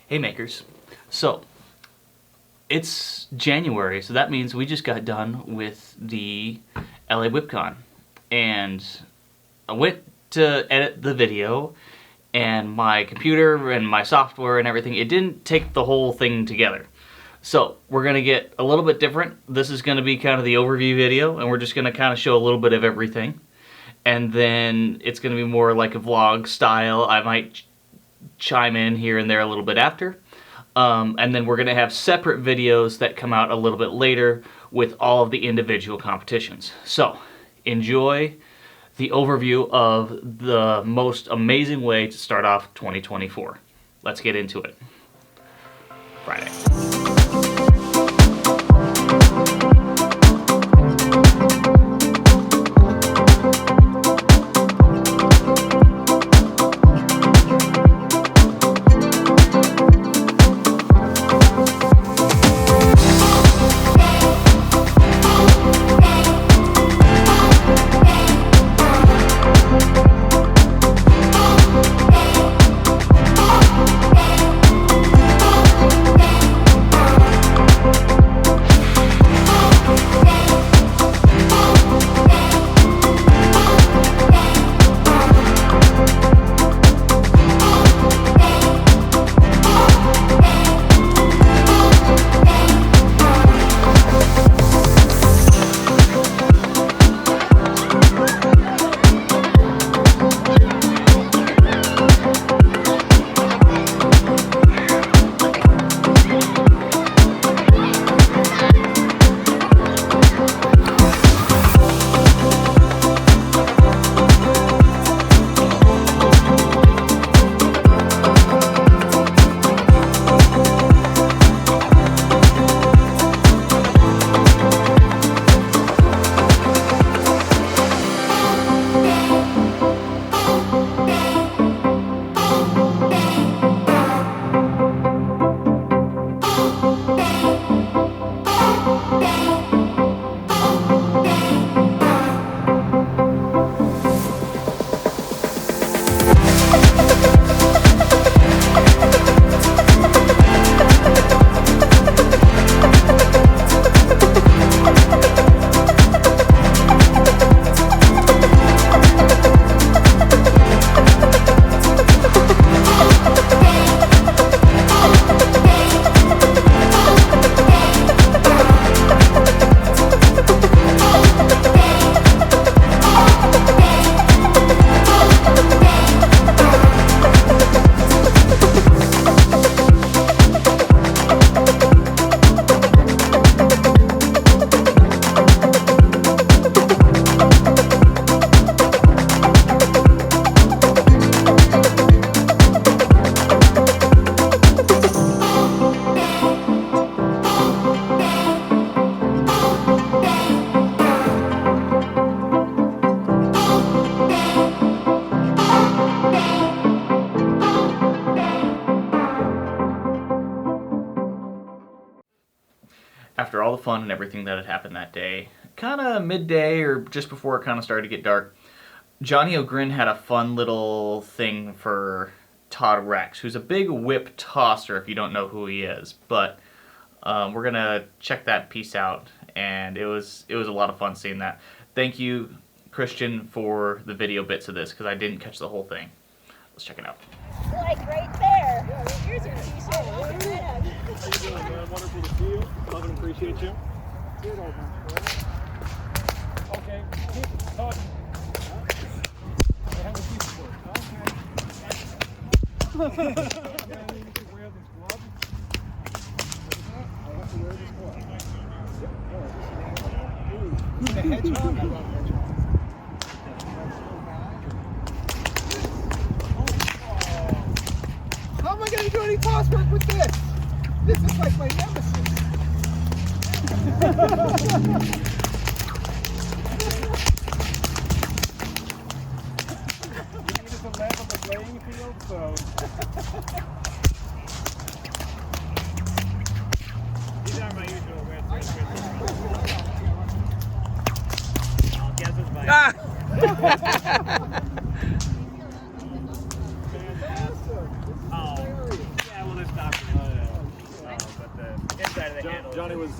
Hey makers, so it's January, so that means we just got done with the LA WhipCon, and I went to edit the video, and my computer and my software and everything, it didn't take the whole thing together. So we're going to get a little bit different. This is going to be kind of the overview video, and we're just going to kind of show a little bit of everything. And then it's going to be more like a vlog style. I might chime in here and there a little bit after. And then we're going to have separate videos that come out a little bit later with all of the individual competitions. So enjoy the overview of the most amazing way to start off 2024. Let's get into it. Friday. After all the fun and everything that had happened that day, kind of midday or just before it kind of started to get dark, Johnny O'Grin had a fun little thing for Todd Rex, who's a big whip tosser if you don't know who he is. But we're going to check that piece out, and it was a lot of fun seeing that. Thank you, Christian, for the video bits of this, because I didn't catch the whole thing. Let's check it out. Like right there. Here's your t-shirt. How you doing, man? Wonderful to see you. Love and appreciate you. Okay, keep talking. I have a piece for it. Okay. You need to wear this glove. I have to wear this glove. Who's the hedgehog? I love hedgehog. How am I going to do any toss work with this? This is like my nemesis. You need to level the playing field, so. These are my usual red. I'll guess it's my. Oh, yeah, well, let's stop.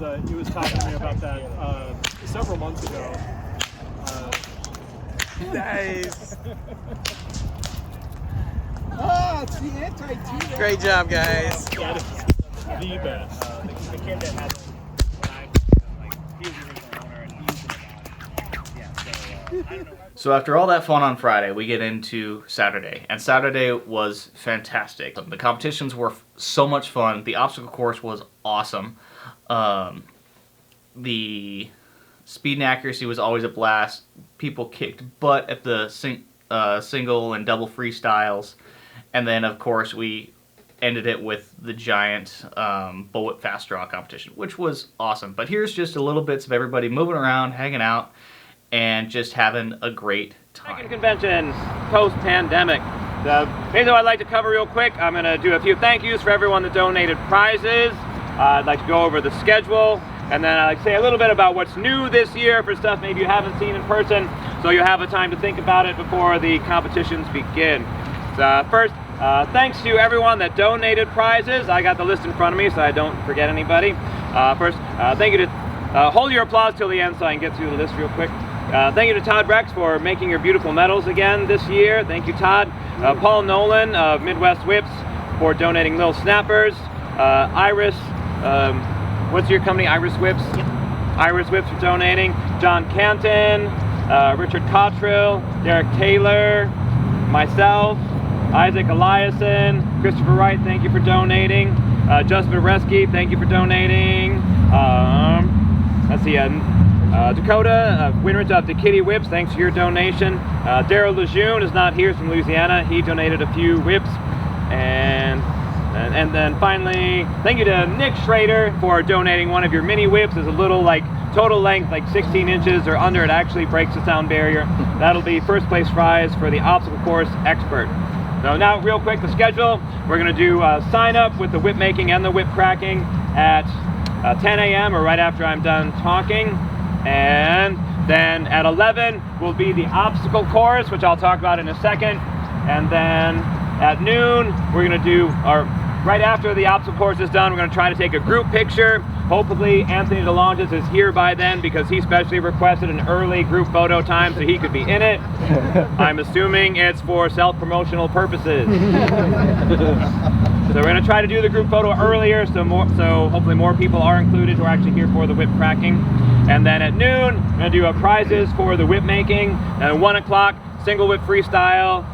was talking to me about that several months ago. Nice. Oh, it's the anti-T. Great job, guys. That is the best. The kid that had them when I like he was the original owner and he used them a lot. Yeah, so I don't know. So after all that fun on Friday, we get into Saturday, and Saturday was fantastic. The competitions were so much fun. The obstacle course was awesome. The speed and accuracy was always a blast. People kicked butt at the single and double freestyles, and then of course we ended it with the giant bullwhip fast draw competition, which was awesome. But here's just a little bits of everybody moving around, hanging out, and just having a great time. Convention post-pandemic. Basically what I'd like to cover real quick, I'm going to do a few thank yous for everyone that donated prizes. I'd like to go over the schedule, and then I'd like to say a little bit about what's new this year for stuff maybe you haven't seen in person, so you'll have a time to think about it before the competitions begin. So, first, thanks to everyone that donated prizes. I got the list in front of me so I don't forget anybody. First, thank you to, hold your applause till the end so I can get through the list real quick. Thank you to Todd Rex for making your beautiful medals again this year. Thank you, Todd. Paul Nolan of Midwest Whips for donating little snappers. Iris, what's your company? Iris Whips? Yep. Iris Whips for donating. John Canton, Richard Cottrell, Derek Taylor, myself, Isaac Eliason, Christopher Wright, thank you for donating. Justin Vareski, thank you for donating. Let's see, Dakota, winner of the Kitty Whips, thanks for your donation. Daryl Lejeune is not here, he's from Louisiana. He donated a few whips. And then finally, thank you to Nick Schrader for donating one of your mini whips. It's a little, like, total length, like 16 inches or under. It actually breaks the sound barrier. That'll be first place prize for the obstacle course expert. So now, real quick, the schedule. We're going to do sign up with the whip making and the whip cracking at 10 a.m. or right after I'm done talking. And then at 11 will be the obstacle course, which I'll talk about in a second. And then at noon, we're going to do right after the obstacle course is done, we're going to try to take a group picture. Hopefully Anthony DeLongis is here by then because he specially requested an early group photo time so he could be in it. I'm assuming it's for self-promotional purposes. So we're going to try to do the group photo earlier so hopefully more people are included who are actually here for the whip cracking. And then at noon, we're going to do prizes for the whip making. And at 1 o'clock, single whip freestyle.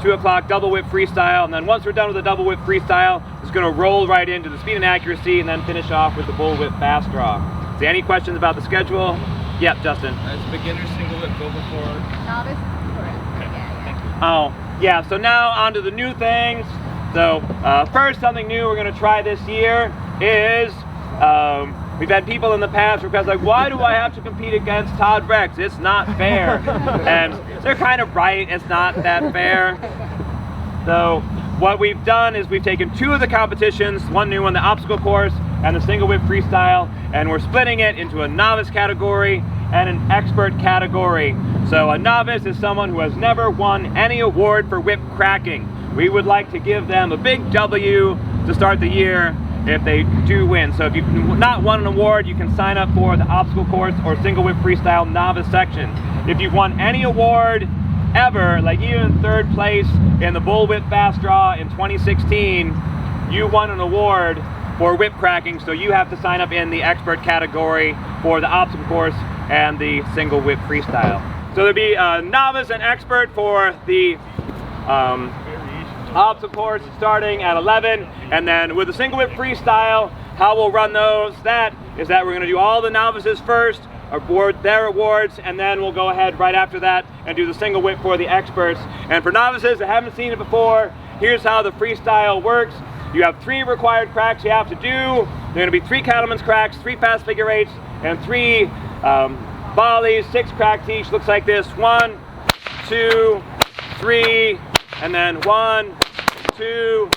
2 o'clock, double whip freestyle, and then once we're done with the double whip freestyle, it's going to roll right into the speed and accuracy, and then finish off with the bull whip fast draw. So any questions about the schedule? Yep, Justin. As beginner single whip go before. Novice is correct. Okay, thank you. Oh, yeah, so now on to the new things. So first, something new we're going to try this year is, we've had people in the past request, like, why do I have to compete against Todd Rex? It's not fair. And they're kind of right, it's not that fair. So what we've done is we've taken 2 of the competitions, one new one, the obstacle course, and the single whip freestyle, and we're splitting it into a novice category and an expert category. So a novice is someone who has never won any award for whip cracking. We would like to give them a big W to start the year if they do win. So if you've not won an award, you can sign up for the obstacle course or single whip freestyle novice section. If you've won any award ever, like even 3rd place in the bull whip fast draw in 2016, you won an award for whip cracking, so you have to sign up in the expert category for the obstacle course and the single whip freestyle. So there'll be a novice and expert for the obstacle course starting at 11, and then with the single whip freestyle, how we'll run those, that is that we're going to do all the novices first, award their awards, and then we'll go ahead right after that and do the single whip for the experts. And for novices that haven't seen it before, here's how the freestyle works. You have 3 required cracks you have to do. They're going to be 3 cattleman's cracks, 3 fast figure eights, and 3 volleys, 6 cracks each. Looks like this: 1, 2, 3, and then 1, 2,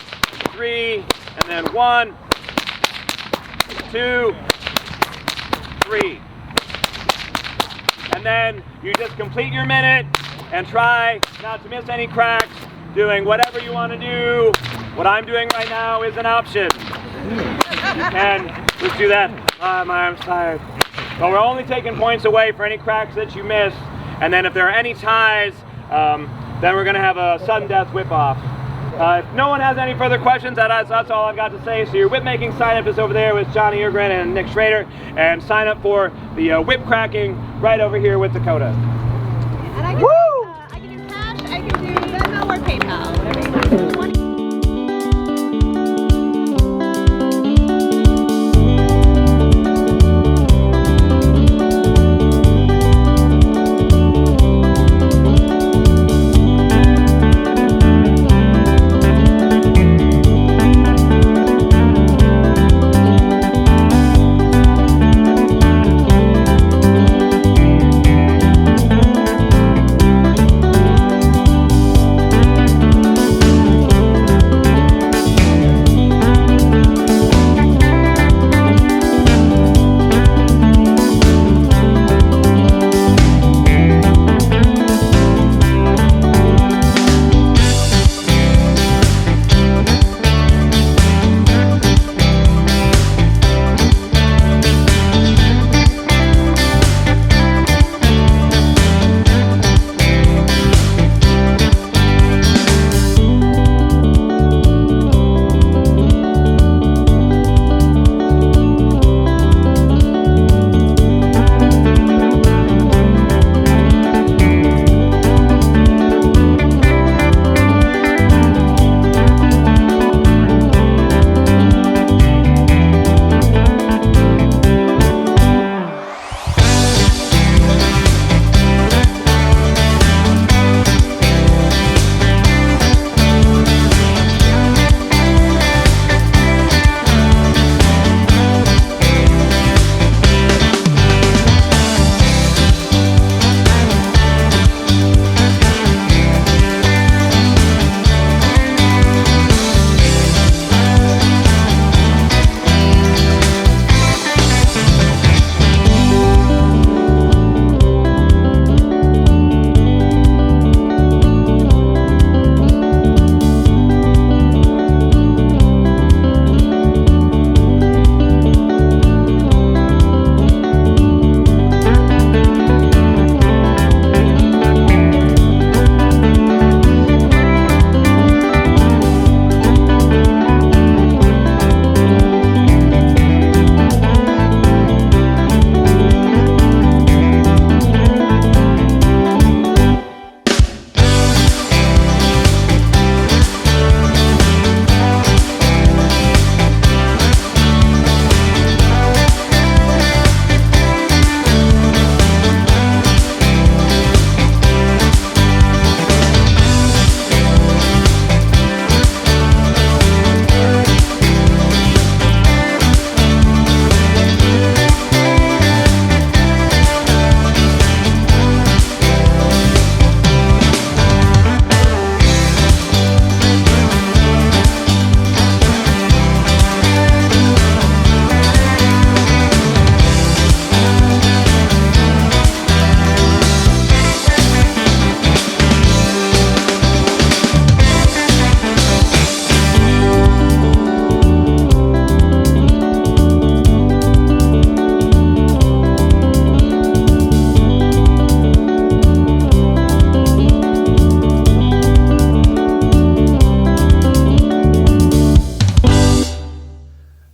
3, and then 1, 2, 3. And then you just complete your minute and try not to miss any cracks, doing whatever you want to do. What I'm doing right now is an option. And let's do that. My arm's tired. But we're only taking points away for any cracks that you miss. And then if there are any ties, then we're going to have a sudden death whip off. If no one has any further questions, that's all I've got to say. So your whip making sign up is over there with Johnny Urgren and Nick Schrader. And sign up for the whip cracking right over here with Dakota. And I can, I can do cash, I can do Venmo or PayPal, whatever you want.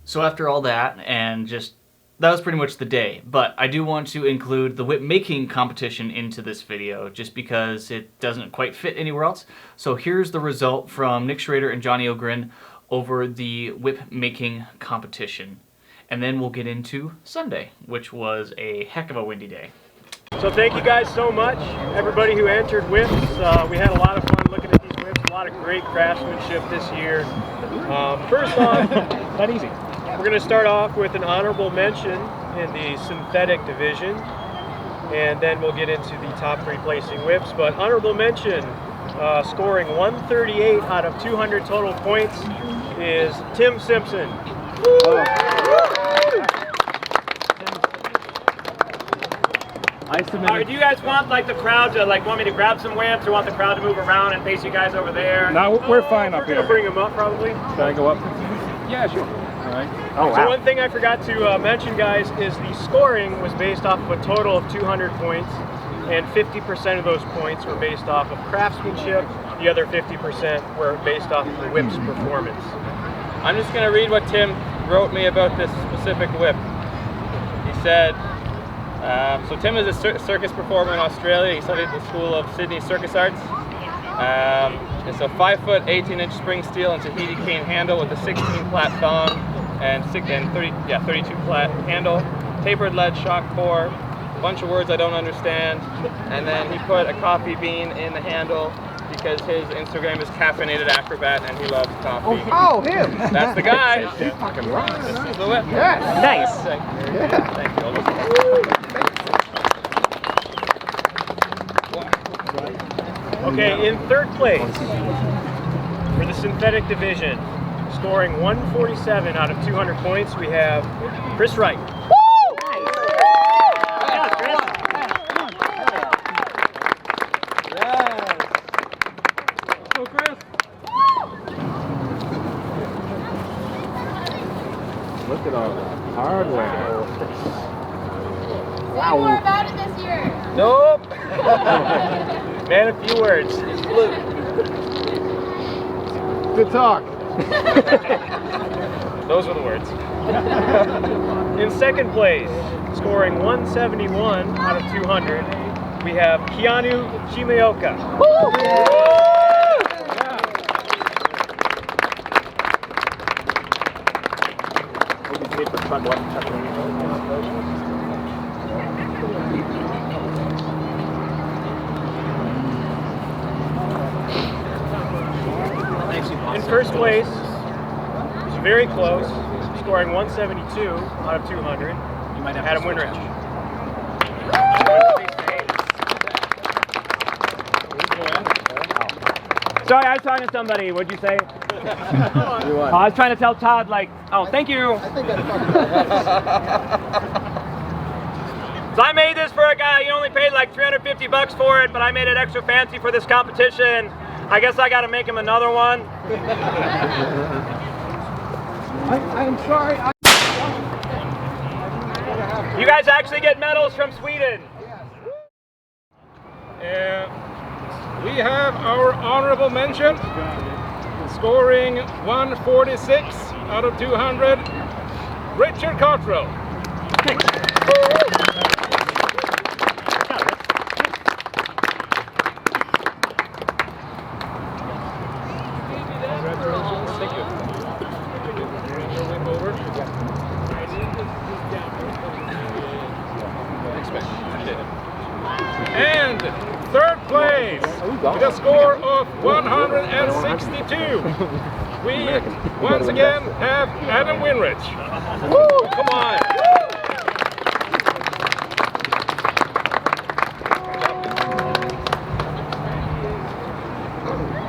So after all that, and just, that was pretty much the day. But I do want to include the whip making competition into this video, just because it doesn't quite fit anywhere else. So here's the result from Nick Schrader and Johnny Ogrin over the whip making competition. And then we'll get into Sunday, which was a heck of a windy day. So thank you guys so much, everybody who entered whips. We had a lot of fun looking at these whips, a lot of great craftsmanship this year. First off, Not easy. we're going to start off with an honorable mention in the synthetic division, and then we'll get into the top 3 placing whips. But honorable mention, scoring 138 out of 200 total points, is Tim Simpson. Alright, do you guys want like the crowd to want me to grab some whips, or want the crowd to move around and face you guys over there? No, we're fine up We're gonna here. bring them up probably. Can I go up? Yeah, sure. Oh, So one thing I forgot to mention, guys, is the scoring was based off of a total of 200 points, and 50% of those points were based off of craftsmanship. The other 50% were based off of the whip's performance. I'm just going to read what Tim wrote me about this specific whip. He said, so Tim is a circus performer in Australia. He studied at the School of Sydney Circus Arts. It's a 5-foot, 18-inch spring steel and Tahiti cane handle with a 16-plat thong and 32-plat handle. Tapered lead shock core. A bunch of words I don't understand. And then he put a coffee bean in the handle because his Instagram is Caffeinated Acrobat and he loves coffee. Oh, him! That's the guy. He fucking rocks. This is the whip. Nice. Thank you. Okay, in third place for the synthetic division, scoring 147 out of 200 points, we have Chris Wright. Look at all the hardware. Say more about it this year. Nope. Man, a few words. It's blue. Good talk. Those were the words. In second place, scoring 171 out of 200, we have Keanu Shimeoka. In first place, it was very close, scoring 172 out of 200. You might have Adam Winrich. Sorry, I was talking to somebody. What'd you say? I was trying to tell Todd, like, oh, thank you. So I made this for a guy. He only paid like $350 for it, but I made it extra fancy for this competition. I guess I got to make him another one. I'm sorry. You guys actually get medals from Sweden. We have our honorable mention, scoring 146 out of 200, Richard Cottrell. Thank you. And third place, with a score of 162, we once again have Adam Winrich. Woo! Come on!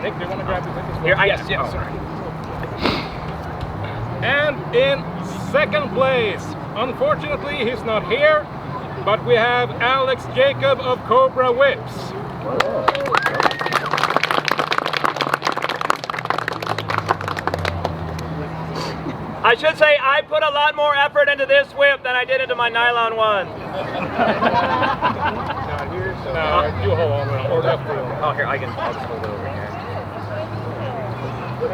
Nick, do you want to grab the tickets? Here, Yes, yeah. sorry. And in second place, unfortunately he's not here, but we have Alex Jacob of Cobra Whips. I should say I put a lot more effort into this whip than I did into my nylon one. No, you hold on, or left wheel. Oh, here, I'll just hold it over here.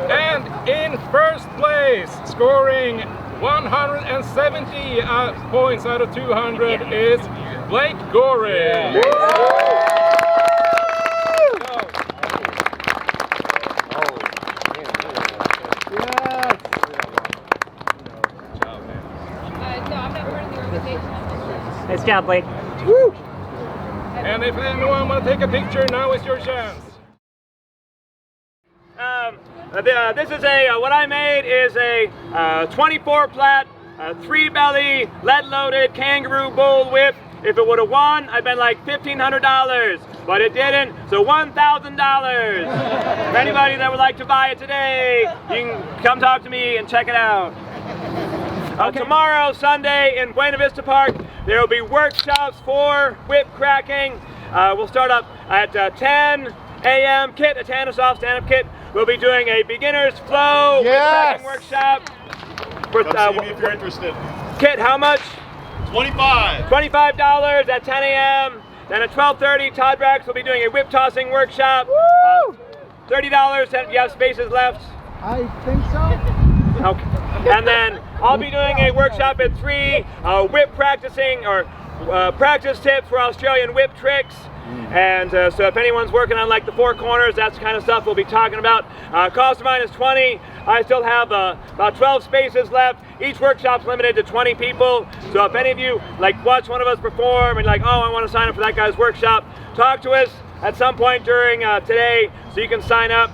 And in first place, scoring 170 points out of 200 is Blake Gorey. No, I'm not part of the organization. Nice job, Blake. And if anyone want to take a picture, now is your chance. This is what I made is a 24-plat, 3-belly, lead-loaded kangaroo bull whip. If it would have won, I'd been like $1,500, but it didn't, so $1,000. For anybody that would like to buy it today, you can come talk to me and check it out. Tomorrow, Sunday, in Buena Vista Park, there will be workshops for whip cracking. We'll start up at 10 a.m. Kit, a Tanasoft stand-up kit. We'll be doing a beginner's flow whip cracking workshop. For, Come see me if you're interested. Kit, how much? 25. $25 at 10 a.m. Then at 12:30, Todd Rex will be doing a whip tossing workshop. $30, and you have spaces left. I think so. Okay. And then I'll be doing a workshop at 3, whip practicing or practice tips for Australian whip tricks. And so if anyone's working on like the 4 corners, that's the kind of stuff we'll be talking about. Cost of mine is $20. I still have about 12 spaces left. Each workshop's limited to 20 people. So if any of you like watch one of us perform and like, oh, I want to sign up for that guy's workshop, talk to us at some point during today so you can sign up.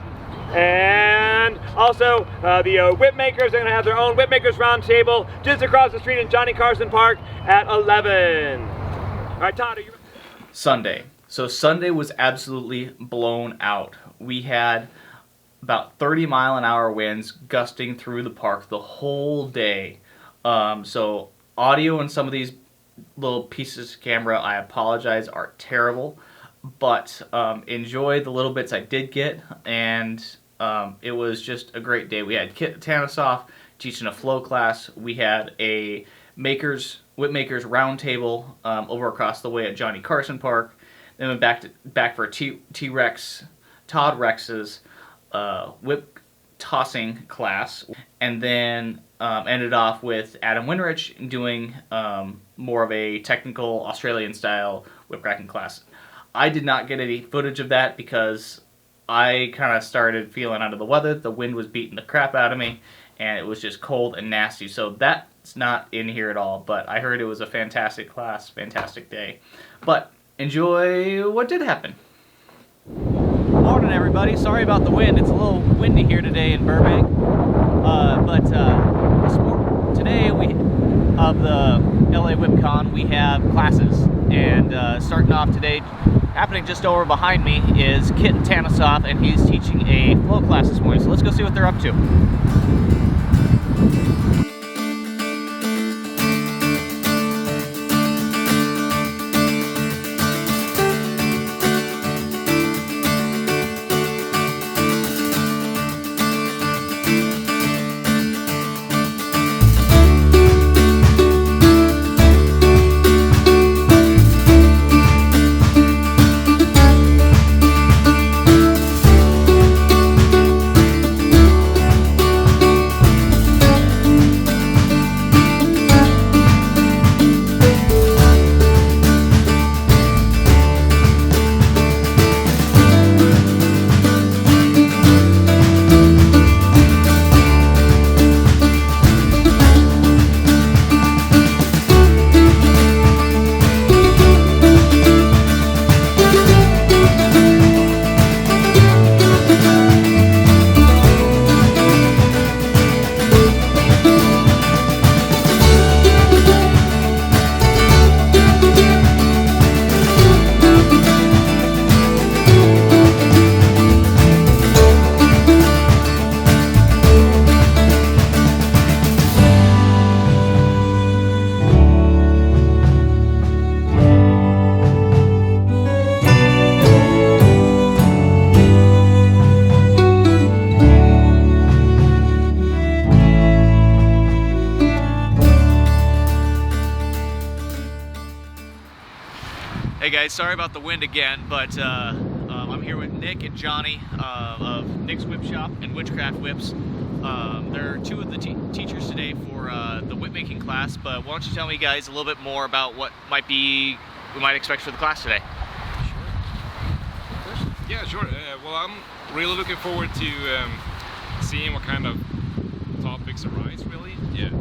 And also the whip makers are going to have their own whip makers roundtable just across the street in Johnny Carson Park at 11. All right, Todd, are you? Sunday. So Sunday was absolutely blown out. We had about 30-mile-an-hour winds gusting through the park the whole day. So audio in some of these little pieces of camera, I apologize, are terrible. But enjoy the little bits I did get, and it was just a great day. We had Kit Tanasoff teaching a flow class. We had a whip makers roundtable over across the way at Johnny Carson Park. Then went back for Todd Rex's whip tossing class, and then ended off with Adam Winrich doing more of a technical Australian style whip cracking class. I did not get any footage of that because I kind of started feeling under the weather. The wind was beating the crap out of me, and it was just cold and nasty. So that's not in here at all, but I heard it was a fantastic class, fantastic day. But enjoy what did happen. Morning, everybody. Sorry about the wind. It's a little windy here today in Burbank. Today of the LA WhipCon, we have classes. And starting off today, happening just over behind me, is Kit Tanasoff, and he's teaching a flow class this morning. So let's go see what they're up to. Hey guys, sorry about the wind again, but I'm here with Nick and Johnny of Nick's Whip Shop and Witchcraft Whips. They're two of the teachers today for the whip making class, but why don't you tell me guys a little bit more about what we might expect for the class today? Sure. Yeah, sure. Well, I'm really looking forward to seeing what kind of topics arise, really. Yeah.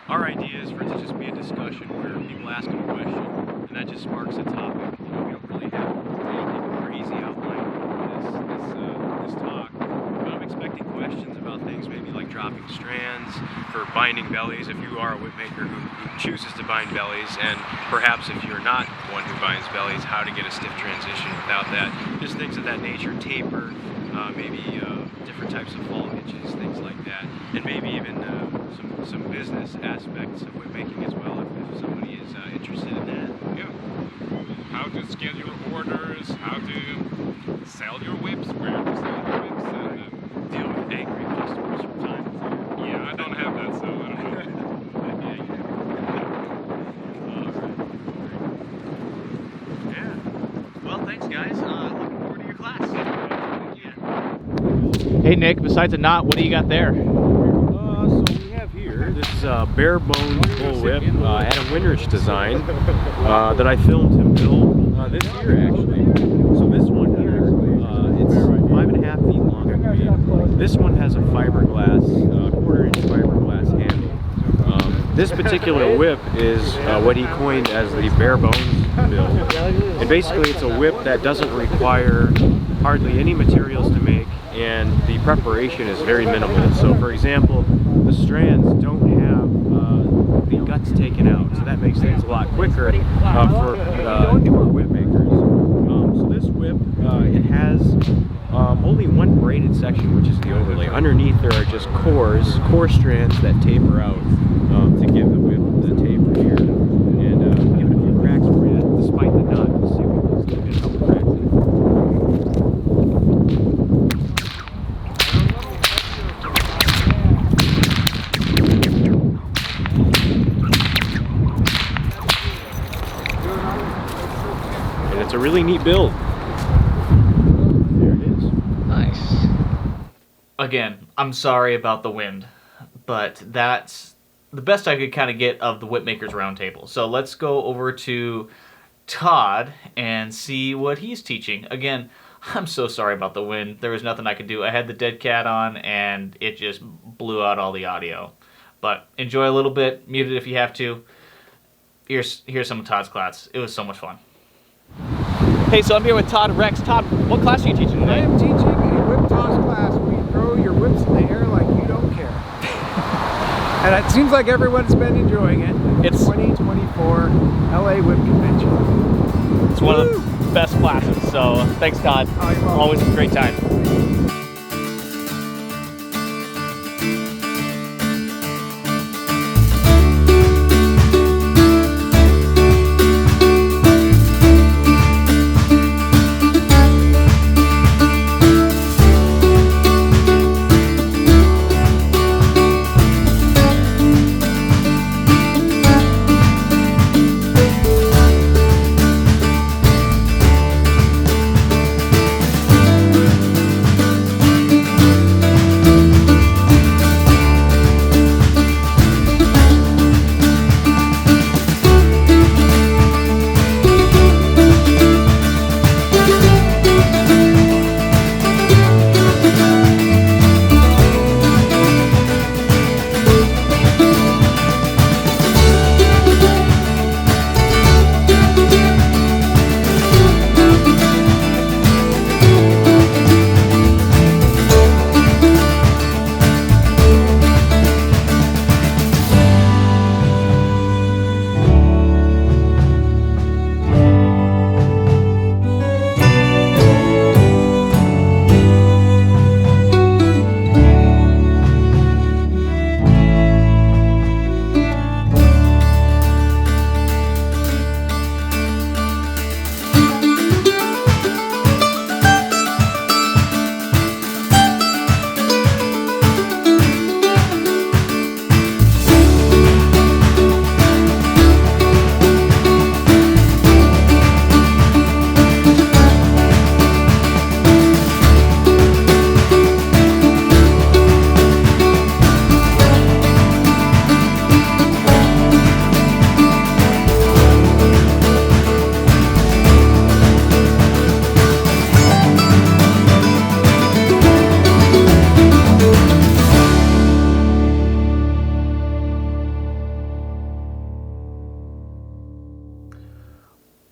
Our idea is for it to just be a discussion where people ask them a question and that just sparks a topic. You know, we don't really have anything crazy outlined for this talk, but I'm expecting questions about things maybe like dropping strands, for binding bellies if you are a whip maker who chooses to bind bellies, and perhaps if you're not one who binds bellies, how to get a stiff transition without that. Just things of that nature, taper, maybe different types of fall hitches, things like that, and maybe even some business aspects of whip making as well, if somebody is interested in that. Yeah. How to schedule orders, how to sell your whips, where to sell your whips, and Deal with angry customers from time to time. yeah, I don't have that, so I don't know. Yeah. Well, thanks, guys. Looking forward to your class. Hey, Nick, besides a knot, what do you got there? So we have here this bare bones bull whip Adam Winrich design that I filmed him build this year actually. So this one here, it's 5.5 feet long, I believe. This one has a fiberglass, quarter-inch fiberglass handle. This particular whip is what he coined as the bare bones build. And basically it's a whip that doesn't require hardly any materials to make, and the preparation is very minimal. So for example, the strands don't have the guts taken out, so that makes things a lot quicker for newer whip makers. So this whip, it has only one braided section, which is the overlay. Underneath there are just core strands that taper out to give the whip the taper here. And give it a few cracks for you, despite the knot. We'll see if we can get a couple cracks in it. And it's a really neat build. There it is. Nice. Again, I'm sorry about the wind, but that's the best I could kind of get of the Whip Makers Roundtable. So let's go over to Todd and see what he's teaching. Again, I'm so sorry about the wind. There was nothing I could do. I had the dead cat on, and it just blew out all the audio. But enjoy a little bit. Mute it if you have to. Here's some of Todd's class. It was so much fun. Hey, so I'm here with Todd Rex. Todd, what class are you teaching I today? am teaching a whip toss class where you throw your whips in the air like you don't care. And it seems like everyone's been enjoying it. It's 2024 LA Whip Convention. It's one of the best classes, so thanks, Todd. Oh, you're welcome. Always a great time.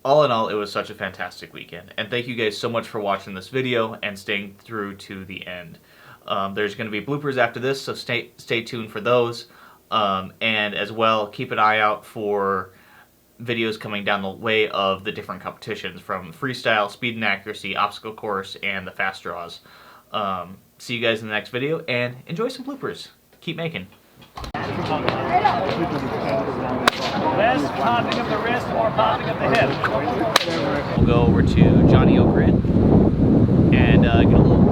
All in all, it was such a fantastic weekend, and thank you guys so much for watching this video and staying through to the end. There's going to be bloopers after this, so stay tuned for those, and as well, keep an eye out for videos coming down the way of the different competitions, from freestyle, speed and accuracy, obstacle course, and the fast draws. see you guys in the next video, and enjoy some bloopers. Keep making. Less popping of the wrist, more popping of the hip. We'll go over to Johnny O'Grid and get a little...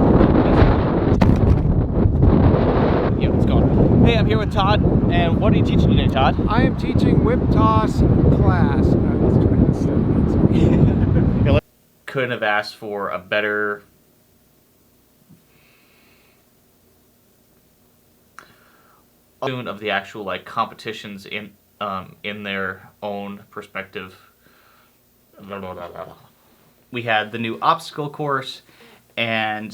Yeah, it's gone. Hey, I'm here with Todd, and what are you teaching today, Todd? I am teaching whip toss class. I was trying to say that. Couldn't have asked for a better... of the actual like competitions in their own perspective. We had the new obstacle course, and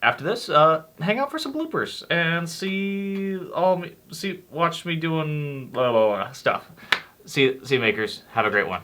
after this, hang out for some bloopers and watch me doing stuff. See you makers. Have a great one.